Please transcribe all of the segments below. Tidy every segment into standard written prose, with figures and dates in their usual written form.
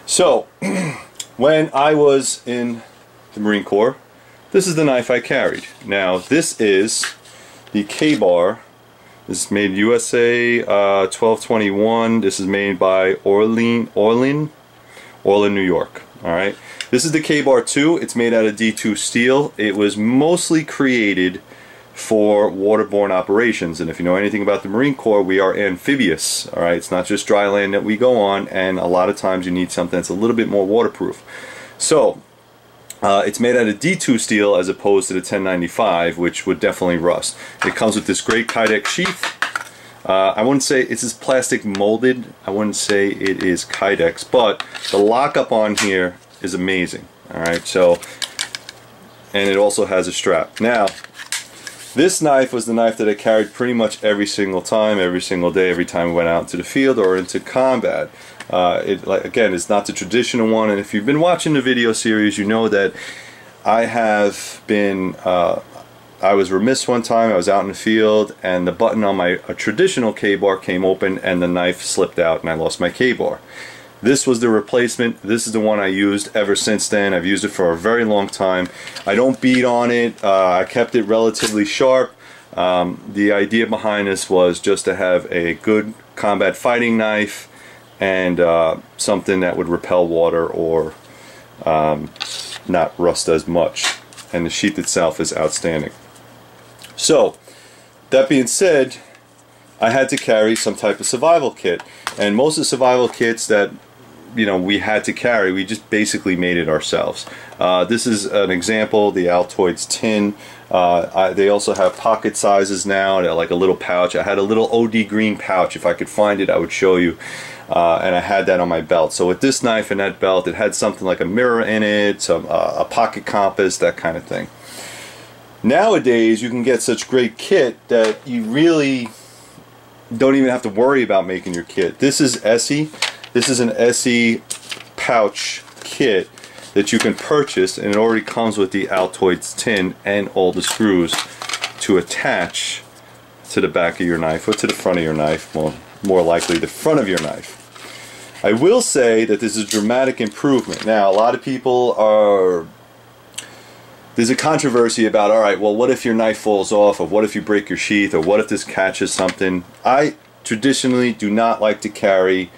So, when I was in the Marine Corps, this is the knife I carried. Now, this is the K-Bar. This is made USA 1221. This is made by Orlean, New York. Alright. This is the K-Bar 2. It's made out of D2 steel. It was mostly created for waterborne operations, and if you know anything about the Marine Corps, we are amphibious. Alright, it's not just dry land that we go on, and a lot of times you need something that's a little bit more waterproof. So it's made out of D2 steel as opposed to the 1095, which would definitely rust. It comes with this great Kydex sheath. I wouldn't say it's this plastic molded. I wouldn't say it is Kydex, but the lockup on here is amazing. Alright, so, and it also has a strap. Now, this knife was the knife that I carried pretty much every single time, every single day, every time we went out into the field or into combat. Again, it's not the traditional one, and if you've been watching the video series, you know that I have been, I was remiss one time. I was out in the field, and the button on my traditional K-Bar came open, and the knife slipped out, and I lost my K-Bar. This was the replacement. This is the one I used ever since then. I've used it for a very long time. I don't beat on it. I kept it relatively sharp. The idea behind this was just to have a good combat fighting knife and something that would repel water or not rust as much. And the sheath itself is outstanding. So, that being said, I had to carry some type of survival kit. And most of the survival kits that we had to carry, we just basically made it ourselves. This is an example, the Altoids Tin. They also have pocket sizes now, like a little pouch. I had a little OD green pouch. If I could find it, I would show you. And I had that on my belt. So with this knife and that belt, it had something like a mirror in it, a pocket compass, that kind of thing. Nowadays, you can get such great kit that you really don't even have to worry about making your kit. This is Essie. This is an Essie Pouch Kit that you can purchase, and it already comes with the Altoids Tin and all the screws to attach to the back of your knife or to the front of your knife. Well, more likely the front of your knife. I will say that this is a dramatic improvement. Now, a lot of people are... There's a controversy about, alright, well, what if your knife falls off, or what if you break your sheath, or what if this catches something? I traditionally do not like to carry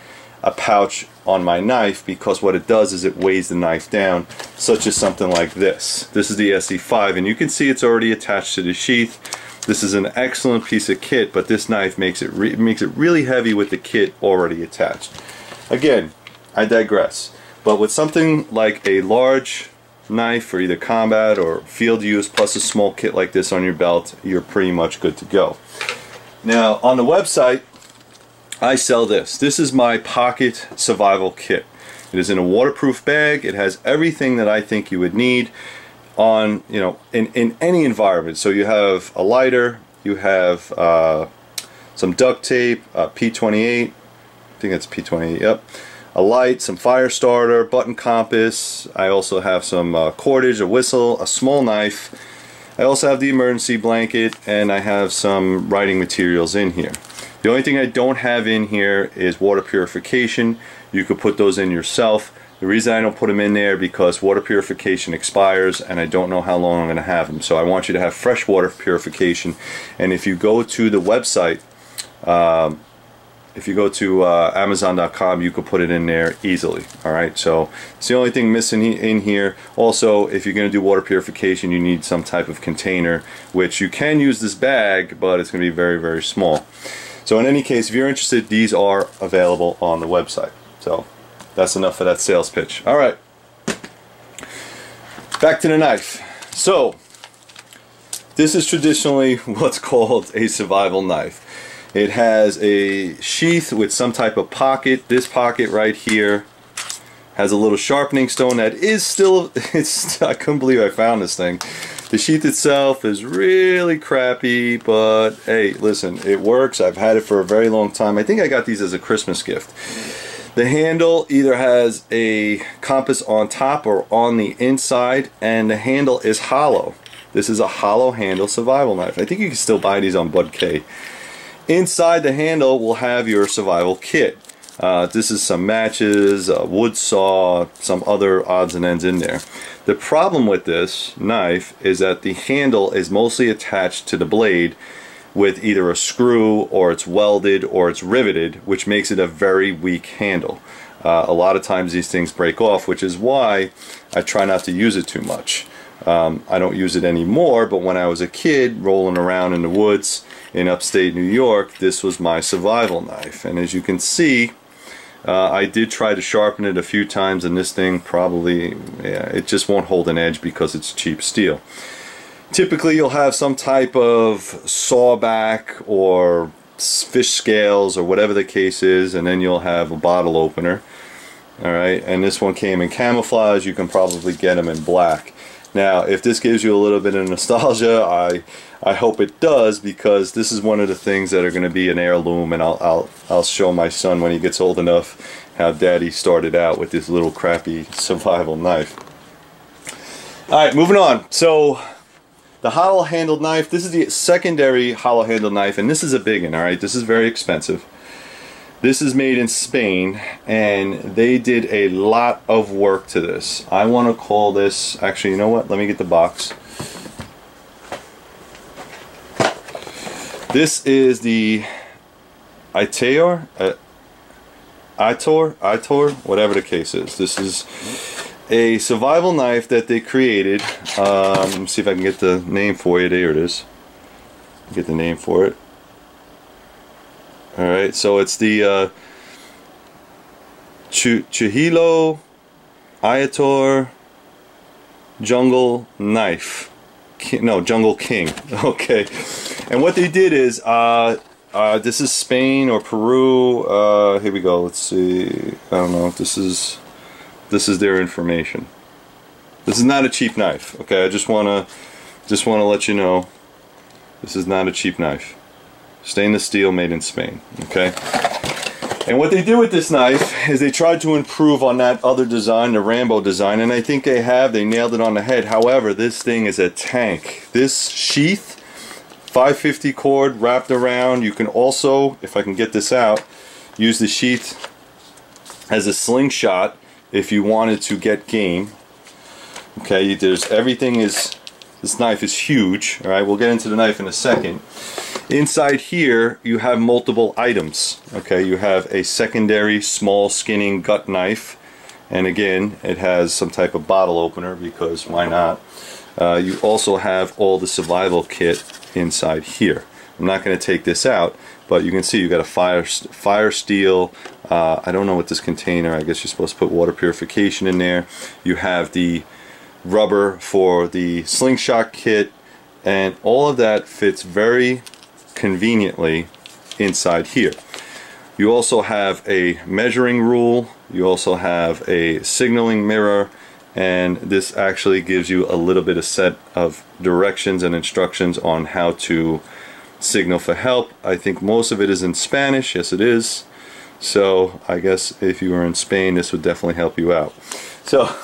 a pouch on my knife, because what it does is it weighs the knife down, such as something like this. This is the SE5, and you can see it's already attached to the sheath. This is an excellent piece of kit, but this knife makes it really heavy with the kit already attached. Again, I digress. But with something like a large knife for either combat or field use, plus a small kit like this on your belt, you're pretty much good to go. Now, on the website, I sell this. This is my pocket survival kit. It is in a waterproof bag. It has everything that I think you would need on, in any environment. So you have a lighter, you have some duct tape, P28, I think that's P28, yep. A light, some fire starter, button compass. I also have some cordage, a whistle, a small knife. I also have the emergency blanket, and I have some writing materials in here. The only thing I don't have in here is water purification. You could put those in yourself. The reason I don't put them in there because water purification expires, and I don't know how long I'm going to have them. So I want you to have fresh water purification. And if you go to the website, if you go to Amazon.com, you could put it in there easily. Alright, so it's the only thing missing in here. Also, if you're going to do water purification, you need some type of container, which you can use this bag, but it's going to be very, very small. So in any case, if you're interested, these are available on the website. So that's enough for that sales pitch. Alright, back to the knife. So this is traditionally what's called a survival knife. It has a sheath with some type of pocket. This pocket right here has a little sharpening stone that is still, I couldn't believe I found this thing. The sheath itself is really crappy, but hey, listen, it works. I've had it for a very long time. I think I got these as a Christmas gift. The handle either has a compass on top or on the inside, and the handle is hollow. This is a hollow handle survival knife. I think you can still buy these on Bud K. Inside the handle will have your survival kit. This is some matches, a wood saw, some other odds and ends in there. The problem with this knife is that the handle is mostly attached to the blade with either a screw, or it's welded, or it's riveted, which makes it a very weak handle. A lot of times these things break off, which is why I try not to use it too much. I don't use it anymore, but when I was a kid rolling around in the woods in upstate New York, this was my survival knife. And as you can see, I did try to sharpen it a few times, and this thing probably, yeah, it just won't hold an edge because it's cheap steel. Typically you'll have some type of sawback or fish scales or whatever the case is, and then you'll have a bottle opener. Alright, and this one came in camouflage. You can probably get them in black. Now, if this gives you a little bit of nostalgia, I hope it does, because this is one of the things that are going to be an heirloom, and I'll show my son when he gets old enough how Daddy started out with this little crappy survival knife. Alright, moving on. So, the hollow handled knife, this is the secondary hollow handled knife, and this is a big one, alright? This is very expensive. This is made in Spain, and they did a lot of work to this. I want to call this, actually, you know what? Let me get the box. This is the Itor, whatever the case is. This is a survival knife that they created. Let me see if I can get the name for you. There it is. Get the name for it. Alright, so it's the Chihilo Ayator Jungle Knife. No, Jungle King. Okay. And what they did is, this is Spain or Peru. Here we go. Let's see. I don't know if this is their information. This is not a cheap knife. Okay, I just wanna let you know, this is not a cheap knife. Stainless steel, made in Spain. Okay. And what they did with this knife is they tried to improve on that other design, the Rambo design, and I think they have. They nailed it on the head. However, this thing is a tank. This sheath, 550 cord wrapped around. You can also, if I can get this out, use the sheath as a slingshot if you wanted to get game. Okay, everything is, this knife is huge. All right, we'll get into the knife in a second. Inside here you have multiple items. Okay, you have a secondary small skinning gut knife, and again it has some type of bottle opener, because why not. You also have all the survival kit inside here. I'm not going to take this out, but you can see you got a fire steel. I don't know what this container, I guess you're supposed to put water purification in there. You have the rubber for the slingshot kit, and all of that fits very conveniently inside here. You also have a measuring rule, you also have a signaling mirror, and this actually gives you a little bit of set of directions and instructions on how to signal for help. I think most of it is in Spanish. Yes, it is. So I guess if you were in Spain, this would definitely help you out. So,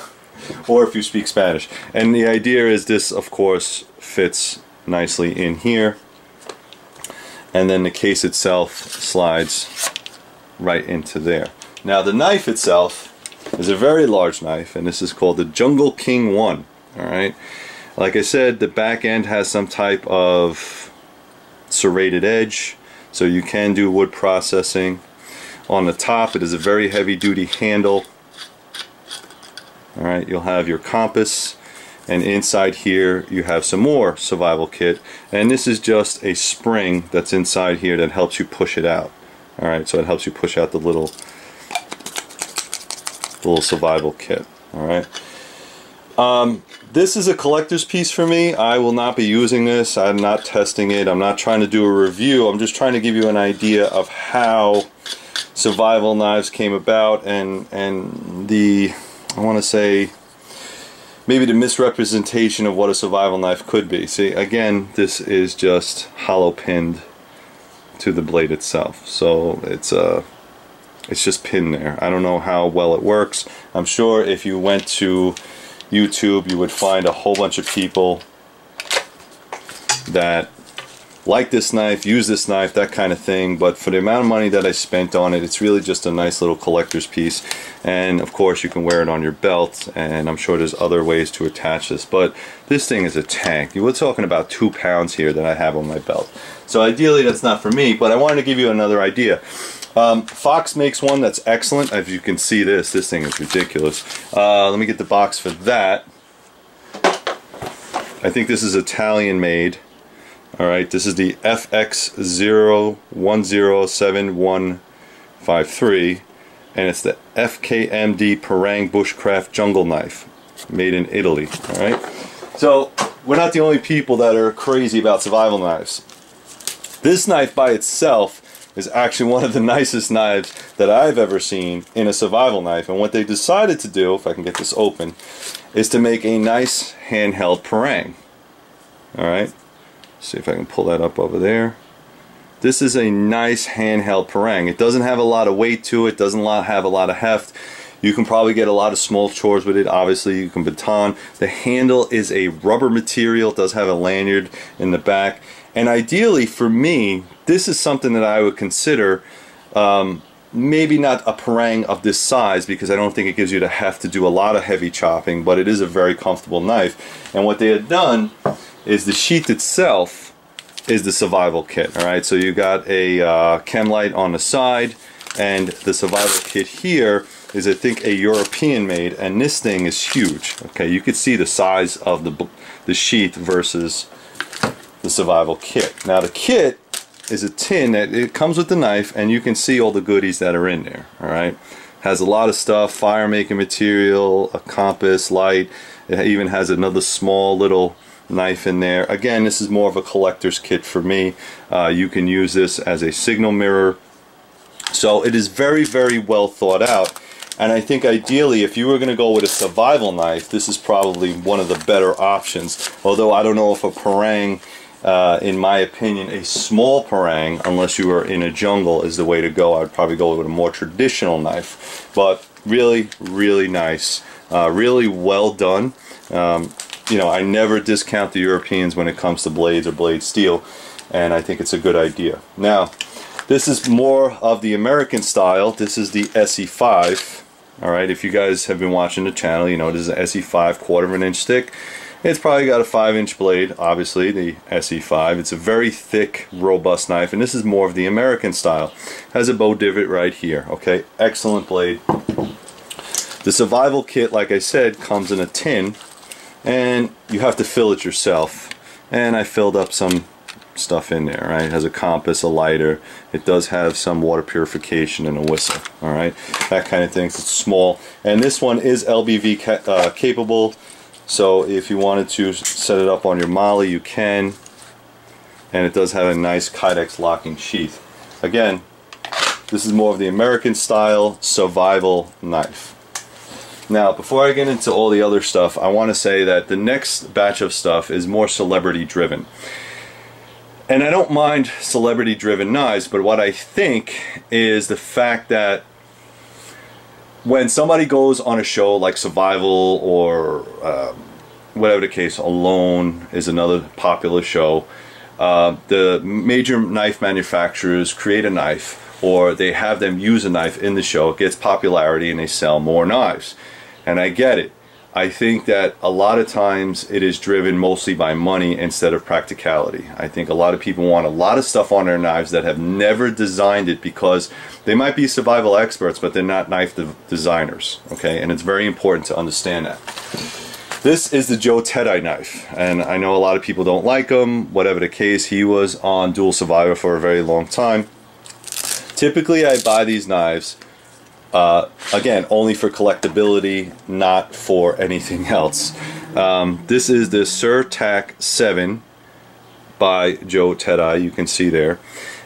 or if you speak Spanish. And the idea is this, of course, fits nicely in here, and then the case itself slides right into there. Now the knife itself is a very large knife, and this is called the Jungle King 1. Alright, like I said, the back end has some type of serrated edge, so you can do wood processing. On the top it is a very heavy duty handle. Alright, you'll have your compass, and inside here you have some more survival kit, and this is just a spring that's inside here that helps you push it out. Alright, so it helps you push out the little survival kit. Alright, this is a collector's piece for me. I will not be using this. I'm not testing it. I'm not trying to do a review. I'm just trying to give you an idea of how survival knives came about, and the, I want to say, maybe the misrepresentation of what a survival knife could be. See, again, this is just hollow pinned to the blade itself, so it's just pinned there. I don't know how well it works. I'm sure if you went to YouTube you would find a whole bunch of people that like this knife, use this knife, that kind of thing. But for the amount of money that I spent on it, it's really just a nice little collector's piece. And of course you can wear it on your belt, and I'm sure there's other ways to attach this, but this thing is a tank. We're talking about 2 pounds here that I have on my belt. So ideally that's not for me, but I wanted to give you another idea. Fox makes one that's excellent. As you can see, this thing is ridiculous. Let me get the box for that. I think this is Italian made. Alright, this is the FX01071153, and it's the FKMD Parang Bushcraft Jungle Knife, made in Italy. Alright, so we're not the only people that are crazy about survival knives. This knife by itself is actually one of the nicest knives that I've ever seen in a survival knife, and what they decided to do, if I can get this open, is to make a nice handheld parang. Alright, see if I can pull that up over there. This is a nice handheld parang. It doesn't have a lot of weight to it, doesn't have a lot of heft. You can probably get a lot of small chores with it. Obviously you can baton. The handle is a rubber material. It does have a lanyard in the back, and ideally for me, this is something that I would consider maybe not a parang of this size, because I don't think it gives you the heft to do a lot of heavy chopping, but it is a very comfortable knife. And what they had done is the sheath itself is the survival kit. Alright, so you got a chem light on the side, and the survival kit here is, I think, a European made, and this thing is huge. Okay, you can see the size of the sheath versus the survival kit. Now the kit is a tin that it comes with the knife, and you can see all the goodies that are in there. Alright, has a lot of stuff, fire making material, a compass, light. It even has another small little knife in there. Again, this is more of a collector's kit for me. You can use this as a signal mirror. So it is very, very well thought out, and I think ideally if you were going to go with a survival knife, this is probably one of the better options. Although I don't know if a parang, in my opinion, a small parang, unless you are in a jungle, is the way to go. I'd probably go with a more traditional knife, but really, really nice, really well done. You know, I never discount the Europeans when it comes to blades or blade steel, and I think it's a good idea. Now, this is more of the American style. This is the Essie 5. Alright, if you guys have been watching the channel, you know this is an Essie 5 1/4" stick. It's probably got a 5-inch blade, obviously, the Essie 5. It's a very thick, robust knife, and this is more of the American style. Has a bow divot right here. Okay, excellent blade. The survival kit, like I said, comes in a tin, and you have to fill it yourself, and I filled up some stuff in there. Right, it has a compass, a lighter, it does have some water purification and a whistle. Alright, that kind of thing. It's small, and this one is LBV capable, so if you wanted to set it up on your molly, you can, and it does have a nice Kydex locking sheath. Again, this is more of the American style survival knife. Now, before I get into all the other stuff, I want to say that the next batch of stuff is more celebrity driven. And I don't mind celebrity driven knives, but what I think is the fact that when somebody goes on a show like Survival or whatever the case, Alone is another popular show, the major knife manufacturers create a knife, or they have them use a knife in the show. It gets popularity and they sell more knives. And I get it. I think that a lot of times it is driven mostly by money instead of practicality. I think a lot of people want a lot of stuff on their knives that have never designed it, because they might be survival experts, but they're not knife designers. Okay, and it's very important to understand that. This is the Joe Teti knife, and I know a lot of people don't like him. Whatever the case, he was on Dual Survivor for a very long time. Typically I buy these knives again, only for collectability, not for anything else. This is the Tac 7 by Joe Teti, you can see there.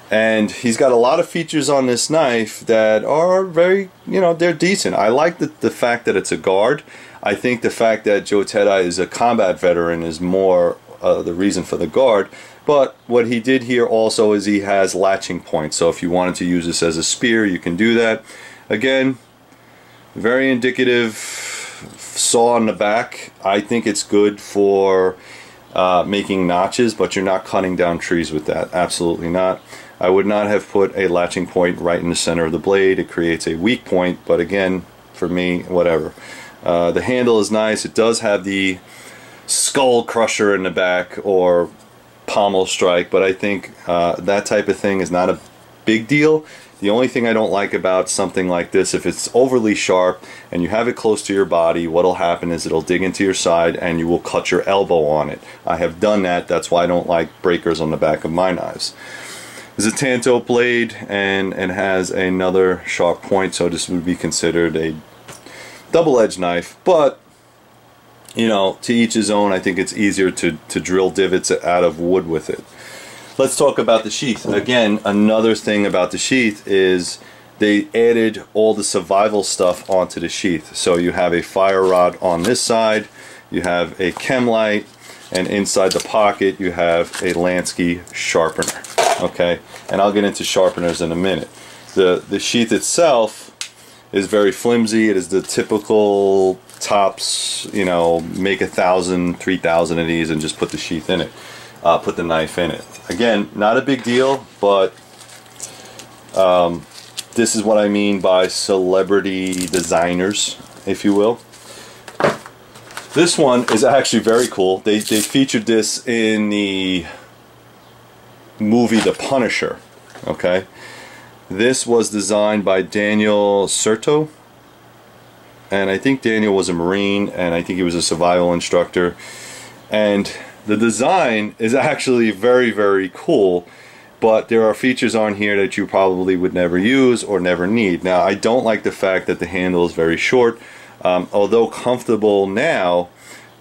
And he's got a lot of features on this knife that are very, you know, they're decent. I like the fact that it's a guard. I think the fact that Joe Teti is a combat veteran is more the reason for the guard. But what he did here also is he has latching points. So if you wanted to use this as a spear, you can do that. Again, very indicative saw on the back. I think it's good for making notches, but you're not cutting down trees with that. Absolutely not. I would not have put a latching point right in the center of the blade. It creates a weak point, but again, for me, whatever. The handle is nice. It does have the skull crusher in the back, or pommel strike, but I think that type of thing is not a big deal. The only thing I don't like about something like this, if it's overly sharp and you have it close to your body, what'll happen is it'll dig into your side and you will cut your elbow on it. I have done that. That's why I don't like breakers on the back of my knives. This is a tanto blade and it has another sharp point, so this would be considered a double-edged knife, but you know, to each his own. I think it's easier to drill divots out of wood with it. Let's talk about the sheath. Again, another thing about the sheath is they added all the survival stuff onto the sheath. So you have a fire rod on this side, you have a chem light, and inside the pocket you have a Lansky sharpener. Okay, and I'll get into sharpeners in a minute. The sheath itself is very flimsy. It is the typical tops, you know, make 1,000, 3,000 of these and just put the sheath in it, put the knife in it. Again, not a big deal, but this is what I mean by celebrity designers, if you will. This one is actually very cool. They featured this in the movie The Punisher. Okay, this was designed by Daniel Certo, and I think Daniel was a Marine, and I think he was a survival instructor. And the design is actually very, very cool, but there are features on here that you probably would never use or never need. Now, I don't like the fact that the handle is very short. Although comfortable now,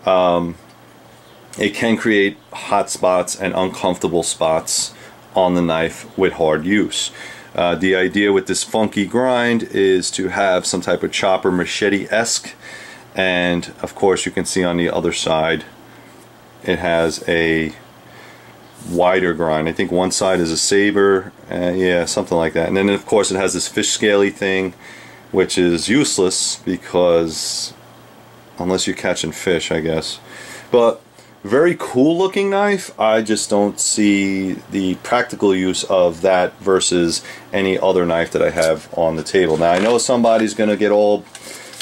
it can create hot spots and uncomfortable spots on the knife with hard use. The idea with this funky grind is to have some type of chopper machete-esque, and of course you can see on the other side it has a wider grind. I think one side is a saber, yeah, something like that. And then of course it has this fish scaly thing, which is useless because unless you're catching fish, I guess. But very cool looking knife. I just don't see the practical use of that versus any other knife that I have on the table. Now I know somebody's gonna get all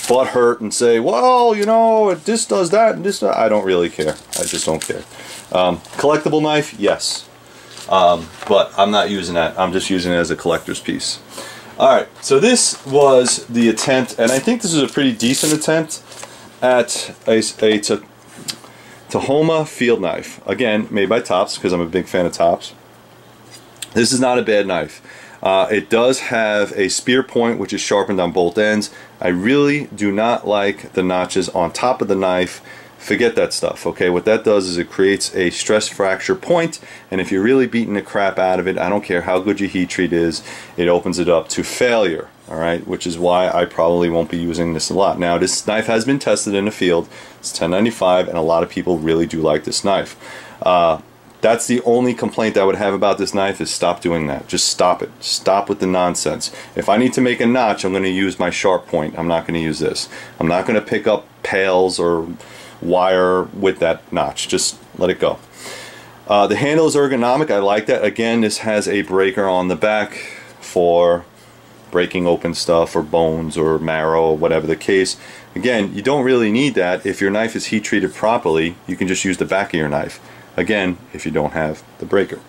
butt hurt and say, well, you know, this does that and this does. I don't really care. I just don't care. Collectible knife, yes, but I'm not using that. I'm just using it as a collector's piece. Alright, so this was the attempt, and I think this is a pretty decent attempt at a Tahoma field knife. Again, made by Tops, because I'm a big fan of Tops. This is not a bad knife. It does have a spear point, which is sharpened on both ends. I really do not like the notches on top of the knife. Forget that stuff, okay? What that does is it creates a stress fracture point, and if you're really beating the crap out of it, I don't care how good your heat treat is, it opens it up to failure, alright? Which is why I probably won't be using this a lot. Now, this knife has been tested in the field. It's $10.95, and a lot of people really do like this knife. That's the only complaint I would have about this knife, is stop doing that. Just stop it. Stop with the nonsense. If I need to make a notch, I'm going to use my sharp point. I'm not going to use this. I'm not going to pick up pails or wire with that notch. Just let it go. The handle is ergonomic. I like that. Again, this has a breaker on the back for breaking open stuff or bones or marrow or whatever the case. Again, you don't really need that. If your knife is heat treated properly, you can just use the back of your knife. Again, if you don't have the breaker.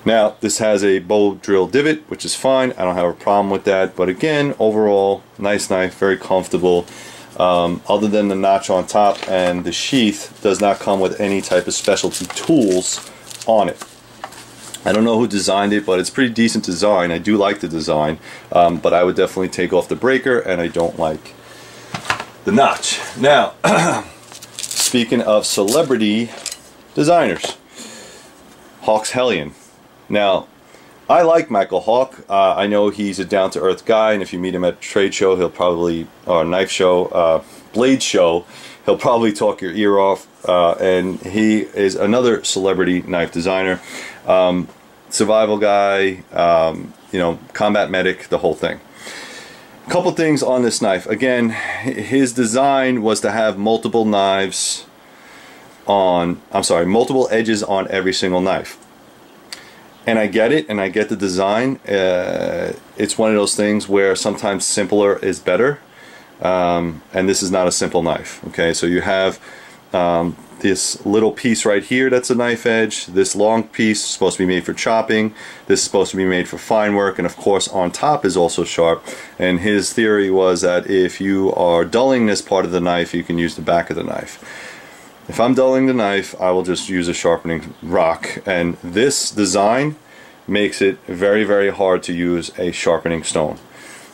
Now, this has a bow drill divot, which is fine. I don't have a problem with that. But again, overall, nice knife, very comfortable. Other than the notch on top, and the sheath does not come with any type of specialty tools on it. I don't know who designed it, but it's pretty decent design. I do like the design, but I would definitely take off the breaker, and I don't like the notch. Now, speaking of celebrity designers, Hawk's Hellion. Now, I like Michael Hawk. I know he's a down-to-earth guy, and if you meet him at a trade show, he'll probably, or a knife show, blade show, he'll probably talk your ear off. And he is another celebrity knife designer, survival guy, you know, combat medic, the whole thing. A couple things on this knife. Again, his design was to have multiple knives on, I'm sorry, multiple edges on every single knife. And I get it, and I get the design. It's one of those things where sometimes simpler is better, and this is not a simple knife. Okay, so you have this little piece right here that's a knife edge. This long piece is supposed to be made for chopping. This is supposed to be made for fine work, and of course on top is also sharp. And his theory was that if you are dulling this part of the knife, you can use the back of the knife. If I'm dulling the knife, I will just use a sharpening rock, and this design makes it very, very hard to use a sharpening stone.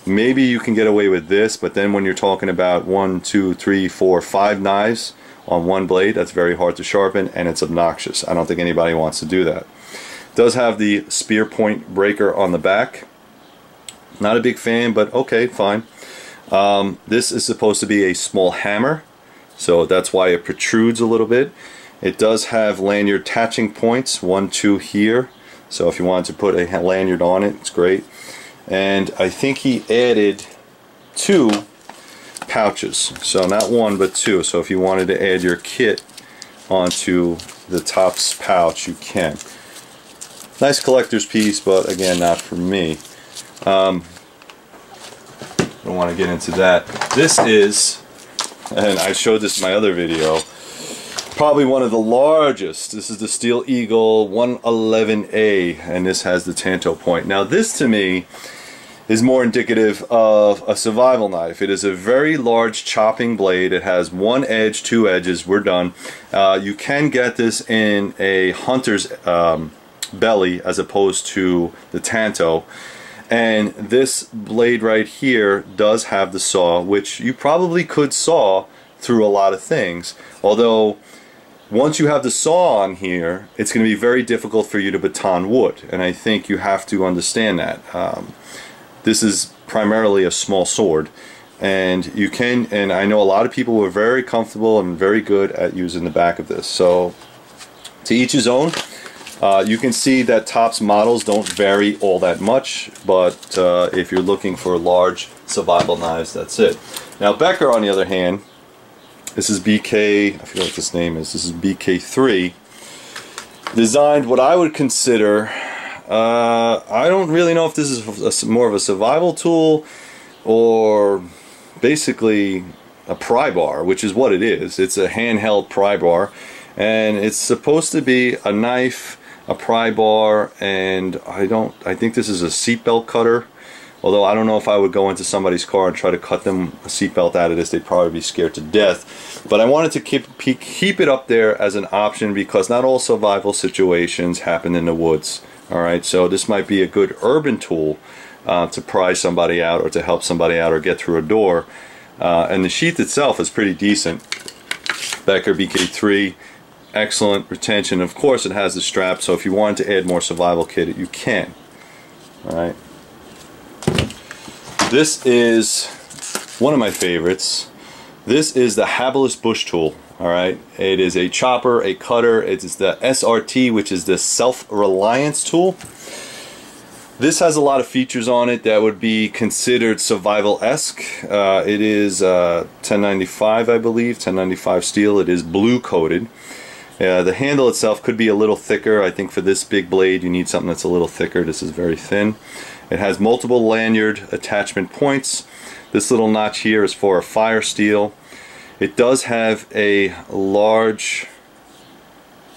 Maybe you can get away with this, but then when you're talking about 1, 2, 3, 4, 5 knives on one blade, that's very hard to sharpen, and it's obnoxious. I don't think anybody wants to do that. It does have the spear point breaker on the back. Not a big fan, but okay, fine. This is supposed to be a small hammer, so that's why it protrudes a little bit. It does have lanyard attaching points, 1, 2 here, so if you wanted to put a lanyard on it, it's great. And I think he added 2 pouches, so not 1 but 2, so if you wanted to add your kit onto the top pouch, you can. Nice collector's piece, but again, not for me. Don't want to get into that. This is, and I showed this in my other video, probably one of the largest. This is the Steel Eagle 111A, and this has the tanto point. Now this to me is more indicative of a survival knife. It is a very large chopping blade. It has 1 edge, 2 edges, we're done. You can get this in a hunter's belly as opposed to the tanto. And this blade right here does have the saw, which you probably could saw through a lot of things. Although, once you have the saw on here, it's going to be very difficult for you to baton wood. And I think you have to understand that. This is primarily a small sword. And you can, and I know a lot of people were very comfortable and very good at using the back of this. So, to each his own. You can see that Topps models don't vary all that much, but if you're looking for large survival knives, that's it. Now Becker, on the other hand, this is BK, I forget what this name is, this is BK3, designed what I would consider, I don't really know if this is more of a survival tool or basically a pry bar, which is what it is. It's a handheld pry bar, and it's supposed to be a knife, a pry bar, and I think this is a seatbelt cutter, although I don't know if I would go into somebody's car and try to cut them a seatbelt out of this. They'd probably be scared to death. But I wanted to keep it up there as an option because not all survival situations happen in the woods. Alright, so this might be a good urban tool to pry somebody out or to help somebody out or get through a door. And the sheath itself is pretty decent. Becker BK3. Excellent retention. Of course it has the strap, so if you wanted to add more survival kit, you can. Alright. This is one of my favorites. This is the Habilis Bush Tool. Alright. It is a chopper, a cutter. It is the SRT, which is the Self-Reliance tool. This has a lot of features on it that would be considered survival-esque. It is 1095, I believe, 1095 steel. It is blue coated. The handle itself could be a little thicker. I think for this big blade you need something that's a little thicker. This is very thin. It has multiple lanyard attachment points. This little notch here is for a fire steel. It does have a large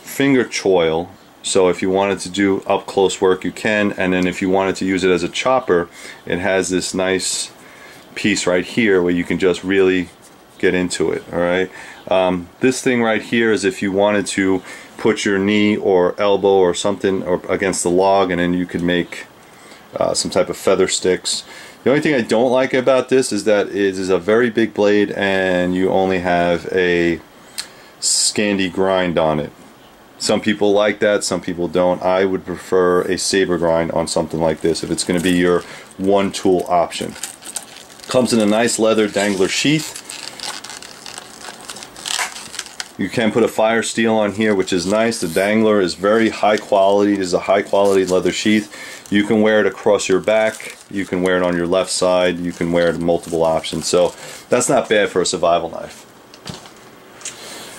finger choil, so if you wanted to do up close work you can, and then if you wanted to use it as a chopper, it has this nice piece right here where you can just really get into it. Alright. This thing right here is if you wanted to put your knee or elbow or something or against the log, and then you could make some type of feather sticks. The only thing I don't like about this is that it is a very big blade and you only have a Scandi grind on it. Some people like that, some people don't. I would prefer a saber grind on something like this if it's going to be your one tool option. Comes in a nice leather dangler sheath. You can put a fire steel on here, which is nice. The dangler is very high quality. It is a high quality leather sheath. You can wear it across your back. You can wear it on your left side. You can wear it in multiple options. So that's not bad for a survival knife.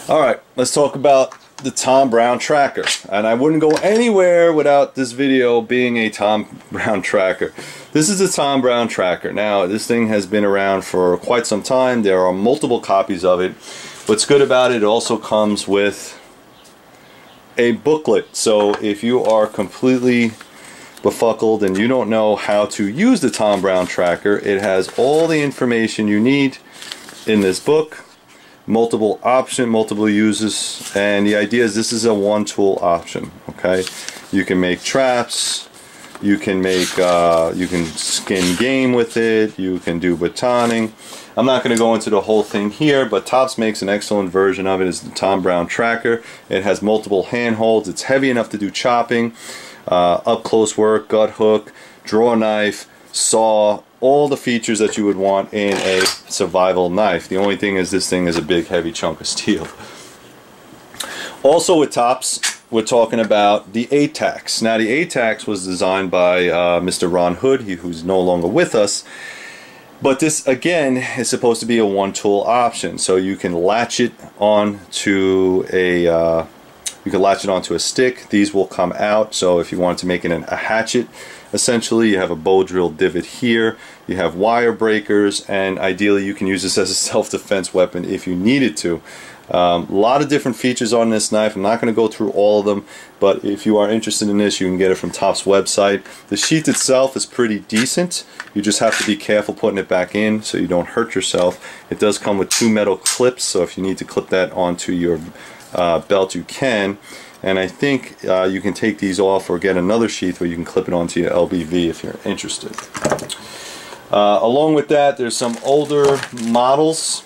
Alright, let's talk about the Tom Brown tracker. And I wouldn't go anywhere without this video being a Tom Brown tracker. This is a Tom Brown tracker. Now, this thing has been around for quite some time. There are multiple copies of it. What's good about it, it also comes with a booklet. So if you are completely befuddled and you don't know how to use the Tom Brown tracker, it has all the information you need in this book. Multiple option, multiple uses, and the idea is this is a one tool option. Okay, you can make traps, you can make you can skin game with it, you can do batoning. I'm not going to go into the whole thing here, but Tops makes an excellent version of it. It's the Tom Brown tracker. It has multiple handholds. It's heavy enough to do chopping, up close work, gut hook, draw knife, saw, all the features that you would want in a survival knife. The only thing is this thing is a big heavy chunk of steel. Also with Tops, we're talking about the ATAX. Now the ATAX was designed by Mr. Ron Hood, who's no longer with us. But this again is supposed to be a one tool option. So you can latch it onto a stick. These will come out. So if you wanted to make it a hatchet, essentially you have a bow drill divot here, you have wire breakers, and ideally you can use this as a self-defense weapon if you needed to. A lot of different features on this knife. I'm not going to go through all of them, but if you are interested in this, you can get it from Top's website. The sheath itself is pretty decent. You just have to be careful putting it back in so you don't hurt yourself. It does come with 2 metal clips, so if you need to clip that onto your belt, you can. And I think you can take these off or get another sheath where you can clip it onto your LBV if you're interested. Along with that, there's some older models,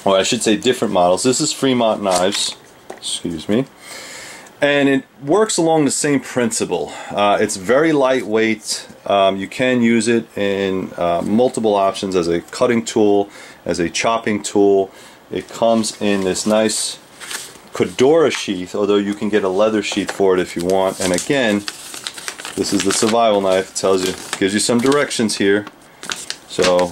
or I should say different models. This is Fremont Knives, excuse me, and it works along the same principle. It's very lightweight. You can use it in multiple options as a cutting tool, as a chopping tool. It comes in this nice Cordura sheath, although you can get a leather sheath for it if you want. And again, this is the survival knife. It tells you, gives you some directions here. So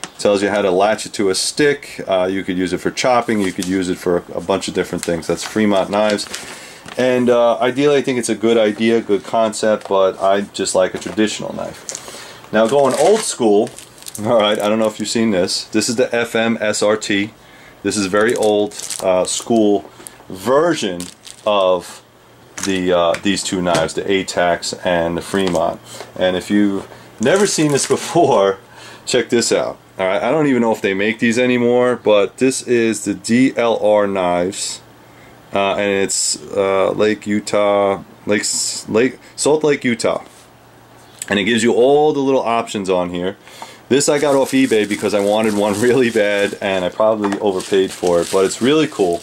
it tells you how to latch it to a stick. You could use it for chopping, you could use it for a bunch of different things. That's Fremont Knives. And ideally I think it's a good idea, good concept, but I just like a traditional knife. Now going old school, alright, I don't know if you've seen this. This is the FM SRT. This is a very old school version of the these two knives, the ATAX and the Fremont. And if you've never seen this before, check this out. Alright, I don't even know if they make these anymore, but this is the DLR knives, and it's Salt Lake, Utah, and it gives you all the little options on here. This I got off eBay because I wanted one really bad, and I probably overpaid for it, but it's really cool.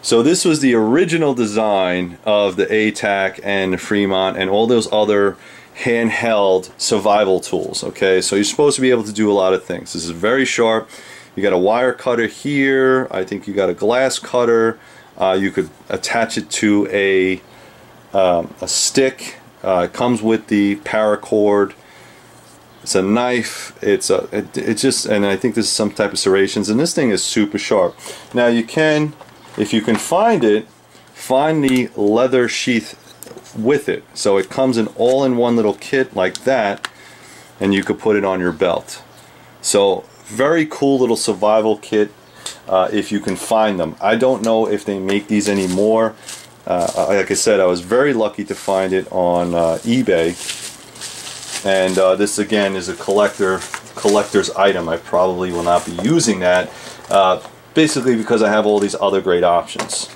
So this was the original design of the ATAC and the Fremont and all those other handheld survival tools. Okay, so you're supposed to be able to do a lot of things. This is very sharp. You got a wire cutter here. I think you got a glass cutter. You could attach it to a stick. It comes with the paracord. It's a knife. It's just, and I think this is some type of serrations. And this thing is super sharp. Now you can, if you can find it, find the leather sheath with it. So it comes in all in one little kit like that, and you could put it on your belt. So very cool little survival kit if you can find them. I don't know if they make these anymore. Like I said, I was very lucky to find it on eBay, and this again is a collector's item. I probably will not be using that, basically because I have all these other great options.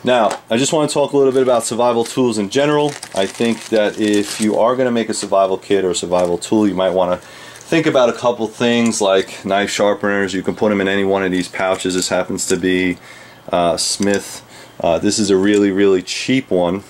Now, I just want to talk a little bit about survival tools in general. I think that if you are going to make a survival kit or a survival tool, you might want to think about a couple things like knife sharpeners. You can put them in any one of these pouches. This happens to be Smith. This is a really cheap one,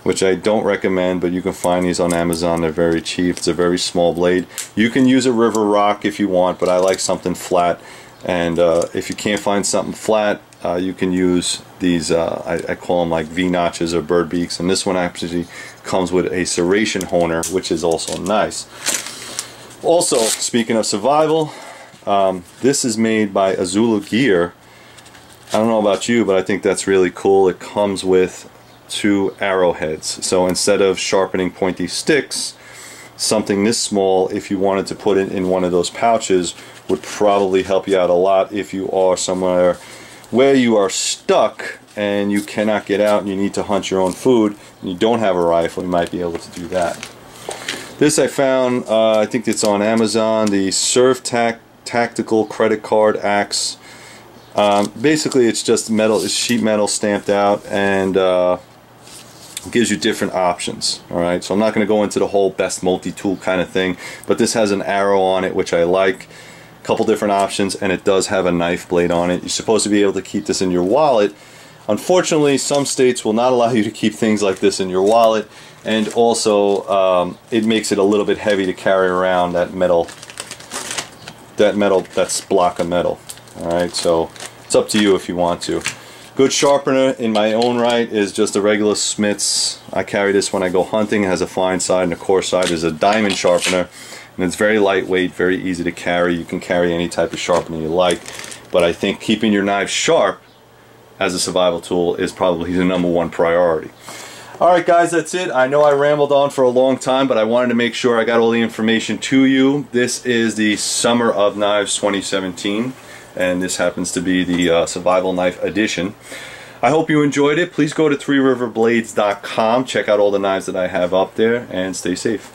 which I don't recommend, but you can find these on Amazon. They're very cheap. It's a very small blade. You can use a river rock if you want, but I like something flat. And if you can't find something flat, you can use these, I call them like V-notches or bird beaks, and this one actually comes with a serration honer, which is also nice. Also, speaking of survival, this is made by Azula Gear, I don't know about you, but I think that's really cool. It comes with 2 arrowheads. So instead of sharpening pointy sticks, something this small, if you wanted to put it in one of those pouches, would probably help you out a lot if you are somewhere where you are stuck and you cannot get out and you need to hunt your own food and you don't have a rifle. You might be able to do that. This I found, I think it's on Amazon, the ServTac Tactical Credit Card Axe. Basically it's just metal, it's sheet metal stamped out, and gives you different options. Alright, so I'm not going to go into the whole best multi-tool kind of thing, but this has an arrow on it, which I like. A couple different options, and it does have a knife blade on it. You're supposed to be able to keep this in your wallet. Unfortunately, some states will not allow you to keep things like this in your wallet, and also it makes it a little bit heavy to carry around that block of metal. Alright, so it's up to you if you want to. Good sharpener in my own right is just a regular Smith's. I carry this when I go hunting. It has a fine side and a coarse side. There's a diamond sharpener, and it's very lightweight, very easy to carry. You can carry any type of sharpener you like, but I think keeping your knife sharp as a survival tool is probably the #1 priority. Alright guys, that's it. I know I rambled on for a long time, but I wanted to make sure I got all the information to you. This is the Summer of Knives 2017. And this happens to be the Survival Knife Edition. I hope you enjoyed it. Please go to threeriverblades.com, check out all the knives that I have up there, and stay safe.